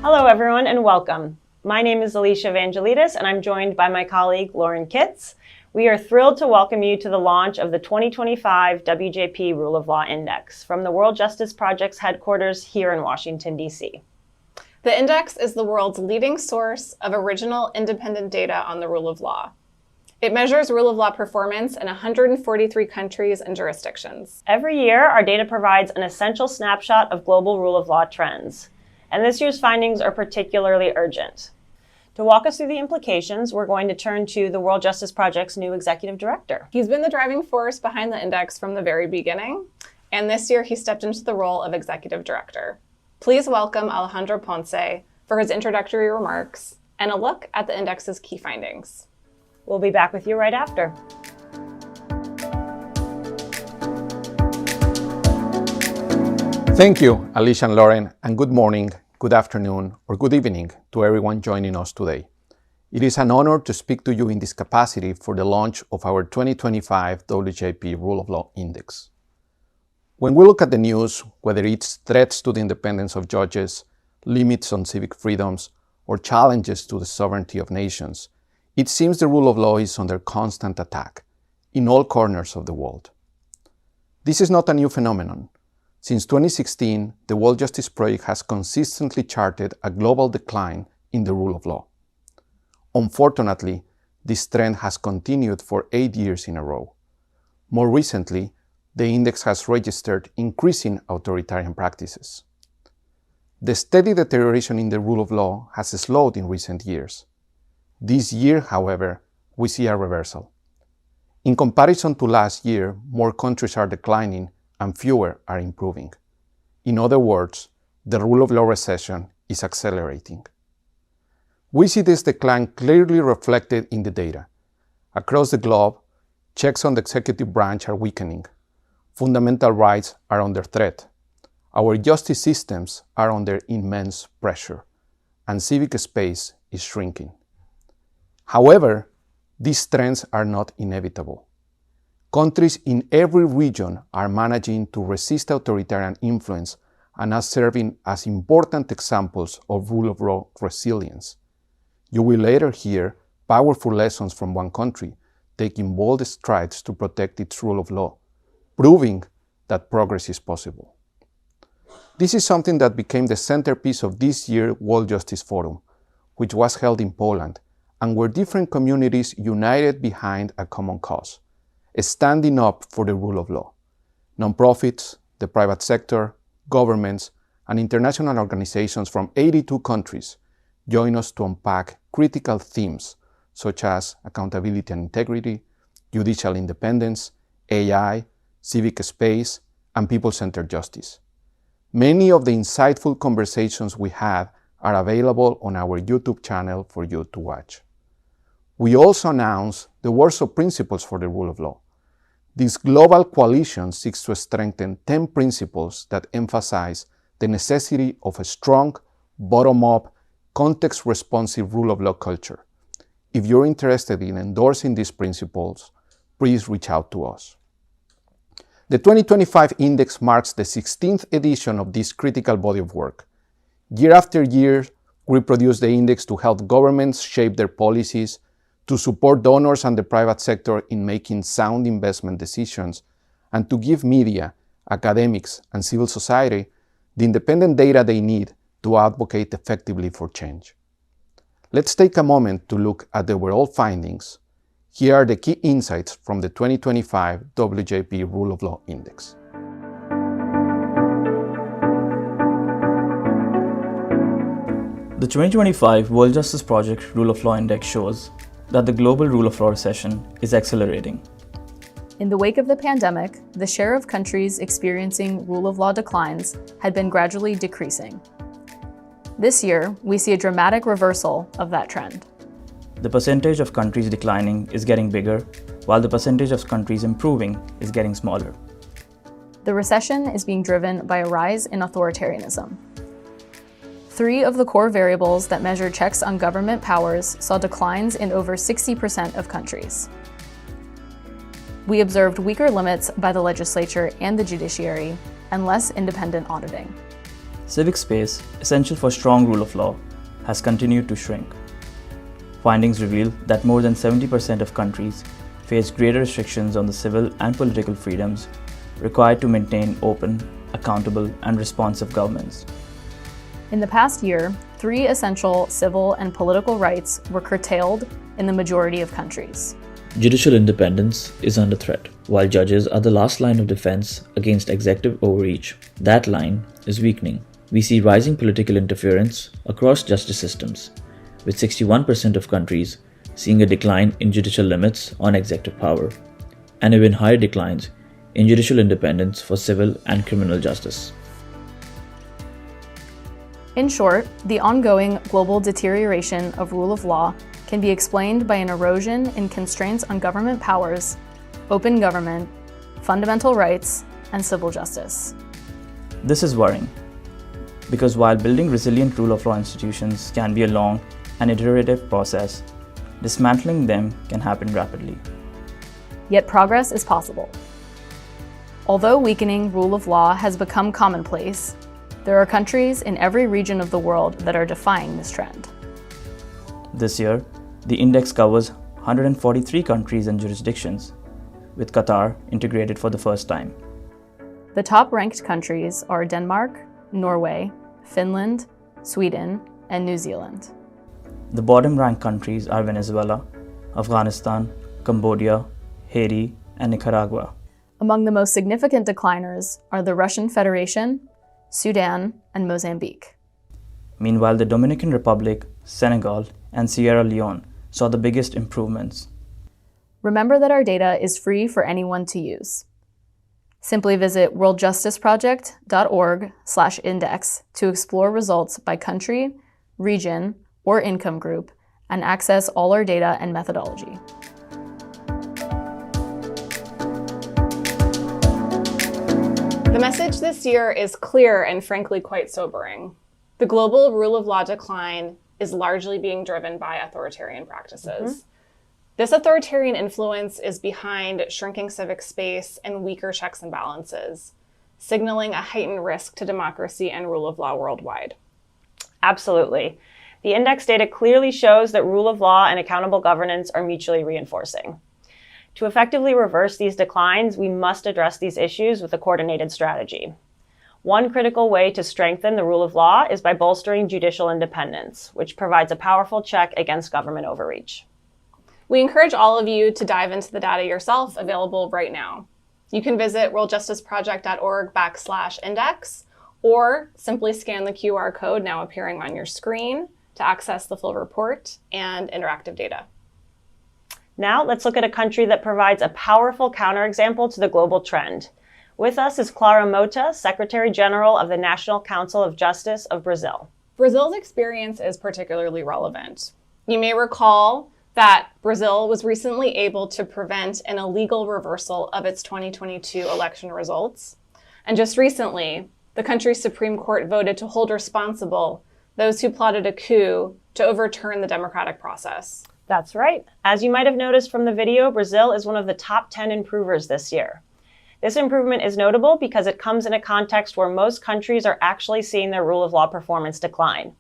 Hello, everyone, and welcome. My name is Alicia Evangelidis, and I'm joined by my colleague, Lauren Kitts. We are thrilled to welcome you to the launch of the 2025 WJP Rule of Law Index from the World Justice Project's headquarters here in Washington, D.C. The index is the world's leading source of original independent data on the rule of law. It measures rule of law performance in 143 countries and jurisdictions. Every year, our data provides an essential snapshot of global rule of law trends, and this year's findings are particularly urgent. To walk us through the implications, we're going to turn to the World Justice Project's new executive director. He's been the driving force behind the index from the very beginning, and this year he stepped into the role of executive director. Please welcome Alejandro Ponce for his introductory remarks and a look at the index's key findings. We'll be back with you right after. Thank you, Alicia and Lauren, and good morning, good afternoon, or good evening to everyone joining us today. It is an honor to speak to you in this capacity for the launch of our 2025 WJP Rule of Law Index. When we look at the news, whether it's threats to the independence of judges, limits on civic freedoms, or challenges to the sovereignty of nations, it seems the rule of law is under constant attack in all corners of the world. This is not a new phenomenon. Since 2016, the World Justice Project has consistently charted a global decline in the rule of law. Unfortunately, this trend has continued for 8 years in a row. More recently, the index has registered increasing authoritarian practices. The steady deterioration in the rule of law has slowed in recent years. This year, however, we see a reversal. In comparison to last year, more countries are declining and fewer are improving. In other words, the rule of law recession is accelerating. We see this decline clearly reflected in the data. Across the globe, checks on the executive branch are weakening. Fundamental rights are under threat. Our justice systems are under immense pressure, and civic space is shrinking. However, these trends are not inevitable. Countries in every region are managing to resist authoritarian influence and are serving as important examples of rule of law resilience. You will later hear powerful lessons from one country taking bold strides to protect its rule of law, proving that progress is possible. This is something that became the centerpiece of this year's World Justice Forum, which was held in Poland, and where different communities united behind a common cause, standing up for the rule of law. Nonprofits, the private sector, governments, and international organizations from 82 countries join us to unpack critical themes such as accountability and integrity, judicial independence, AI, civic space, and people-centered justice. Many of the insightful conversations we had are available on our YouTube channel for you to watch. We also announced the Warsaw Principles for the Rule of Law. This global coalition seeks to strengthen 10 principles that emphasize the necessity of a strong, bottom-up, context-responsive rule of law culture. If you're interested in endorsing these principles, please reach out to us. The 2025 Index marks the 16th edition of this critical body of work. Year after year, we produce the index to help governments shape their policies, to support donors and the private sector in making sound investment decisions, and to give media, academics, and civil society the independent data they need to advocate effectively for change. Let's take a moment to look at the overall findings. Here are the key insights from the 2025 WJP Rule of Law Index. The 2025 World Justice Project Rule of Law Index shows that the global rule of law recession is accelerating. In the wake of the pandemic, the share of countries experiencing rule of law declines had been gradually decreasing. This year, we see a dramatic reversal of that trend. The percentage of countries declining is getting bigger, while the percentage of countries improving is getting smaller. The recession is being driven by a rise in authoritarianism. 3 of the core variables that measure checks on government powers saw declines in over 60% of countries. We observed weaker limits by the legislature and the judiciary, and less independent auditing. civic space, essential for strong rule of law, has continued to shrink. Findings reveal that more than 70% of countries face greater restrictions on the civil and political freedoms required to maintain open, accountable, and responsive governments. In the past year, 3 essential civil and political rights were curtailed in the majority of countries. Judicial independence is under threat. While judges are the last line of defense against executive overreach, that line is weakening. We see rising political interference across justice systems, with 61% of countries seeing a decline in judicial limits on executive power, and even higher declines in judicial independence for civil and criminal justice. In short, the ongoing global deterioration of rule of law can be explained by an erosion in constraints on government powers, open government, fundamental rights, and civil justice. This is worrying, because while building resilient rule of law institutions can be a long and iterative process, dismantling them can happen rapidly. Yet progress is possible. Although weakening rule of law has become commonplace, there are countries in every region of the world that are defying this trend. This year, the index covers 143 countries and jurisdictions, with Qatar integrated for the first time. The top-ranked countries are Denmark, Norway, Finland, Sweden, and New Zealand. The bottom-ranked countries are Venezuela, Afghanistan, Cambodia, Haiti, and Nicaragua. Among the most significant decliners are the Russian Federation, Sudan, and Mozambique. Meanwhile, the Dominican Republic, Senegal, and Sierra Leone saw the biggest improvements. Remember that our data is free for anyone to use. Simply visit worldjusticeproject.org/index to explore results by country, region, or income group, and access all our data and methodology. The message this year is clear and frankly quite sobering. The global rule of law decline is largely being driven by authoritarian practices. This authoritarian influence is behind shrinking civic space and weaker checks and balances, signaling a heightened risk to democracy and rule of law worldwide. Absolutely. The index data clearly shows that rule of law and accountable governance are mutually reinforcing. To effectively reverse these declines, we must address these issues with a coordinated strategy. One critical way to strengthen the rule of law is by bolstering judicial independence, which provides a powerful check against government overreach. We encourage all of you to dive into the data yourself, available right now. You can visit worldjusticeproject.org/index, or simply scan the QR code now appearing on your screen to access the full report and interactive data. Now let's look at a country that provides a powerful counterexample to the global trend. With us is Clara Mota, Secretary General of the National Council of Justice of Brazil. Brazil's experience is particularly relevant. You may recall that Brazil was recently able to prevent an illegal reversal of its 2022 election results. And just recently, the country's Supreme Court voted to hold responsible those who plotted a coup to overturn the democratic process. That's right. As you might have noticed from the video, Brazil is one of the top 10 improvers this year. This improvement is notable because it comes in a context where most countries are actually seeing their rule of law performance decline.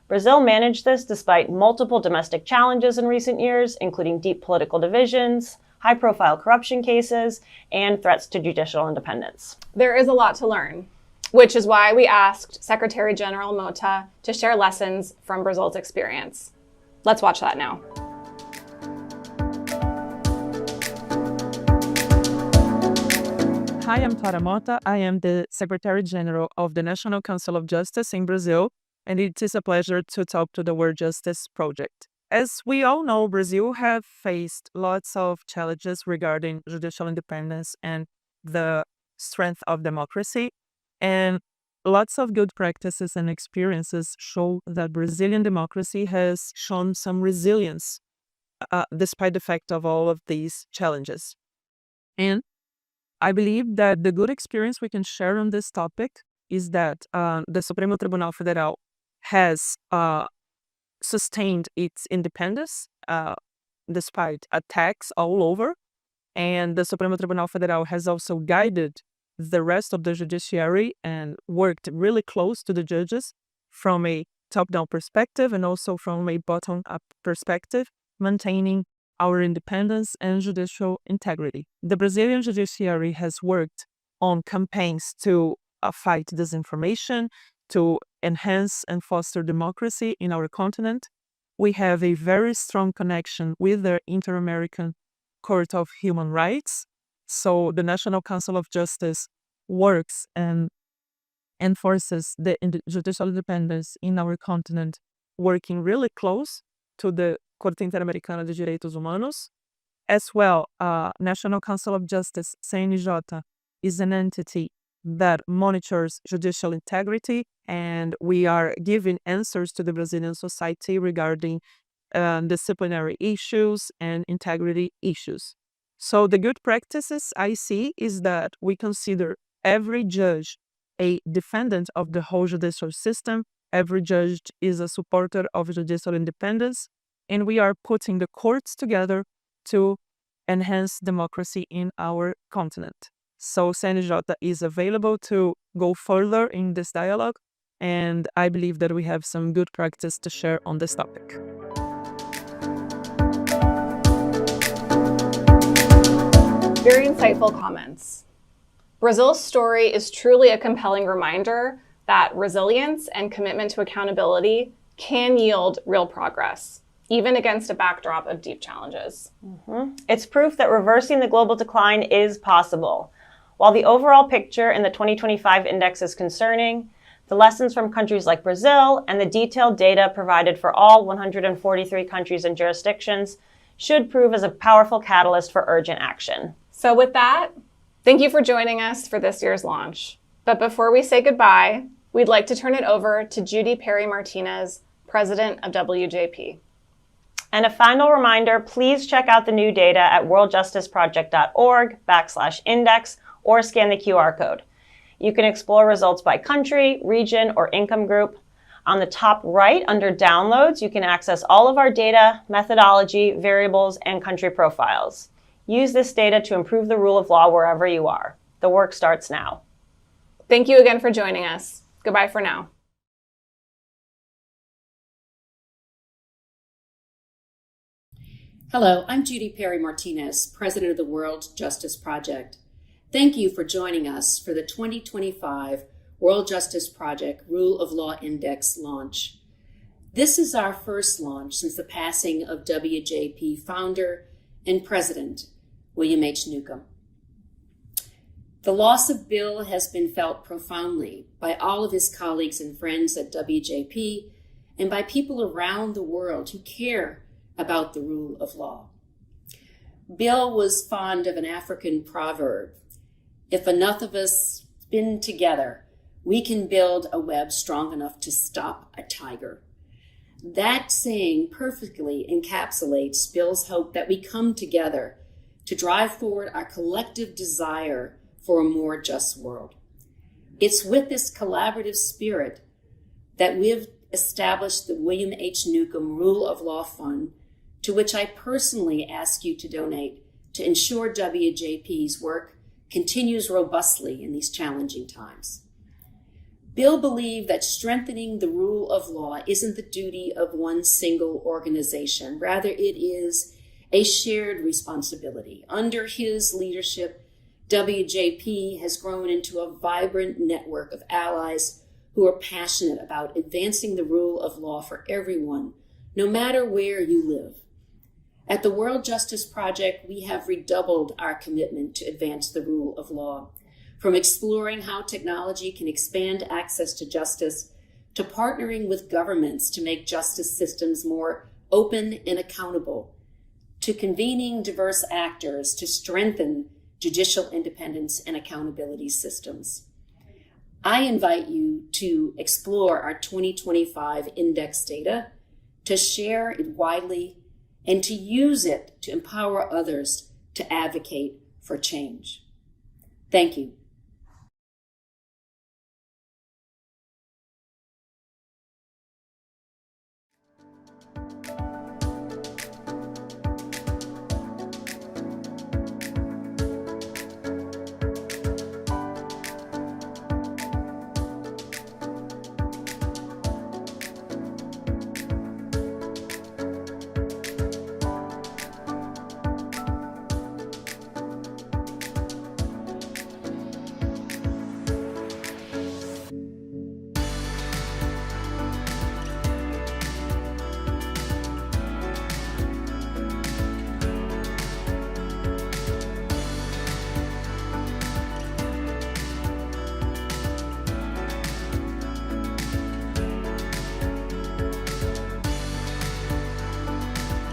Brazil managed this despite multiple domestic challenges in recent years, including deep political divisions, high-profile corruption cases, and threats to judicial independence. There is a lot to learn, which is why we asked Secretary General Mota to share lessons from Brazil's experience. Let's watch that now. Hi, I'm Clara Mota. I am the Secretary General of the National Council of Justice in Brazil, and it is a pleasure to talk to the World Justice Project. As we all know, Brazil have faced lots of challenges regarding judicial independence and the strength of democracy, and lots of good practices and experiences show that Brazilian democracy has shown some resilience despite the fact of all of these challenges. And I believe that the good experience we can share on this topic is that the Supremo Tribunal Federal has sustained its independence despite attacks all over, and the Supremo Tribunal Federal has also guided the rest of the judiciary and worked really close to the judges from a top-down perspective and also from a bottom-up perspective, maintaining our independence and judicial integrity. The Brazilian judiciary has worked on campaigns to fight disinformation, to enhance and foster democracy in our continent. We have a very strong connection with the Inter-American Court of Human Rights. So the National Council of Justice works and enforces the judicial independence in our continent, working really close to the Corte Interamericana de Direitos Humanos. As well, National Council of Justice, CNJ, is an entity that monitors judicial integrity, and we are giving answers to the Brazilian society regarding disciplinary issues and integrity issues. So the good practices I see is that we consider every judge a defendant of the whole judicial system. Every judge is a supporter of judicial independence, and we are putting the courts together to enhance democracy in our continent. So CNJ is available to go further in this dialogue, and I believe that we have some good practice to share on this topic. Very insightful comments. Brazil's story is truly a compelling reminder that resilience and commitment to accountability can yield real progress, even against a backdrop of deep challenges. It's proof that reversing the global decline is possible. While the overall picture in the 2025 index is concerning, the lessons from countries like Brazil and the detailed data provided for all 143 countries and jurisdictions should prove as a powerful catalyst for urgent action. So with that, thank you for joining us for this year's launch. But before we say goodbye, we'd like to turn it over to Judy Perry-Martinez, President of WJP. And a final reminder, please check out the new data at worldjusticeproject.org/index or scan the QR code. You can explore results by country, region, or income group. On the top right, under Downloads, you can access all of our data, methodology, variables, and country profiles. Use this data to improve the rule of law wherever you are. The work starts now. Thank you again for joining us. Goodbye for now. Hello, I'm Judy Perry-Martinez, President of the World Justice Project. Thank you for joining us for the 2025 World Justice Project Rule of Law Index launch. This is our first launch since the passing of WJP founder and president, William H. Newcomb. The loss of Bill has been felt profoundly by all of his colleagues and friends at WJP and by people around the world who care about the rule of law. Bill was fond of an African proverb: if enough of us spin together, we can build a web strong enough to stop a tiger. That saying perfectly encapsulates Bill's hope that we come together to drive forward our collective desire for a more just world. It's with this collaborative spirit that we've established the William H. Newcomb Rule of Law Fund, to which I personally ask you to donate to ensure WJP's work continues robustly in these challenging times. Bill believed that strengthening the rule of law isn't the duty of one single organization. Rather, it is a shared responsibility. Under his leadership, WJP has grown into a vibrant network of allies who are passionate about advancing the rule of law for everyone, no matter where you live. At the World Justice Project, we have redoubled our commitment to advance the rule of law, from exploring how technology can expand access to justice, to partnering with governments to make justice systems more open and accountable, to convening diverse actors to strengthen judicial independence and accountability systems. I invite you to explore our 2025 index data, to share it widely, and to use it to empower others to advocate for change. Thank you.